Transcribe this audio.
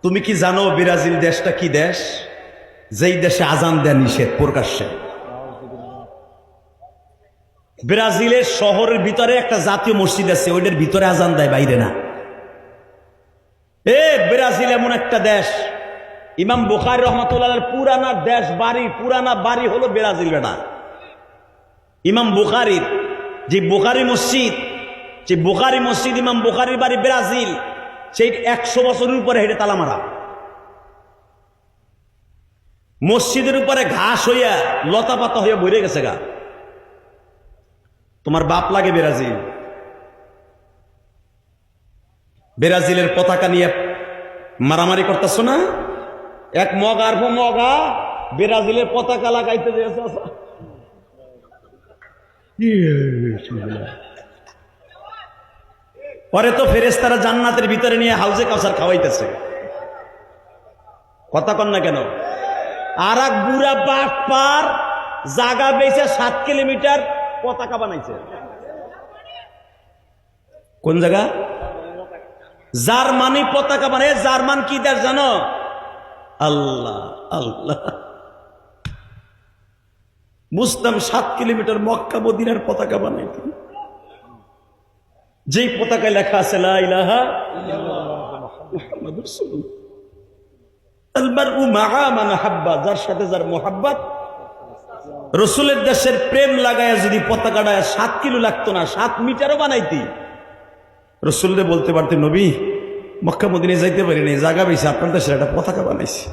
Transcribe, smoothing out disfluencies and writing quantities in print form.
তুমি কি জানো ব্রাজিল দেশটা কি দেশ? যেই দেশে আজান দেয়া নিষেধ প্রকাশ্যে। ব্রাজিলের শহরের ভিতরে একটা জাতীয় মসজিদ আছে, ওইটার ভিতরে আজান দেয়, বাইরে না। ব্রাজিল এমন একটা দেশ, ইমাম বুখারী রহমাতুল্লাহ পুরানা দেশ বাড়ি, পুরানা বাড়ি হলো ব্রাজিল। বেটা ইমাম বুখারীর যে বুখারী মসজিদ, যে বুখারী মসজিদ ইমাম বুখারীর বাড়ি ব্রাজিল, সেই 100 বছরের উপরে হেঁটে তালা মারা। মসজিদের উপরে ঘাস হইয়া লতা পাতা হইয়া ভরে গেছে গা। তোমার বাপ লাগে ব্রাজিল। ব্রাজিলের পতাকা নিয়ে মারামারি করতেছো না? এক মগার মগা ব্রাজিলের পতাকা লাগাইতে যেছে। পরে তো ফেরেশতারা জান্নাতের ভিতরে নিয়ে হাউজে কাউসার খাওয়াইতেছে। কথা কন না কেন? আর এক বুড়া বাট পার জাগা বেচে 7 কিলোমিটার পতাকা বানাইছে। কোন জায়গা? জার্মানি পতাকা বানায়। জার্মান কি দেশ জানো? আল্লাহ আল্লাহ, বুঝতাম 7 কিলোমিটার মক্কা মদিনার পতাকা বানাইতে, যেই পতাকায় লেখা আছে লা ইলাহা ইল্লাল্লাহ মুহাম্মাদুর রাসূলুল্লাহ, আল মারউ মাআ মান হাব্বা, যার সাথে যার মোহাব্বত। রসুলের দেশের প্রেম লাগায় যদি পতাকাটা 7 কিলো লাগতো না, 7 মিটারও বানাইতি। রসুলরে বলতে পারতে, নবী মক্কা মদিনায় যাইতে পারি না, জায়গা বেশি, আপনার দেশের একটা পতাকা বানাইছি।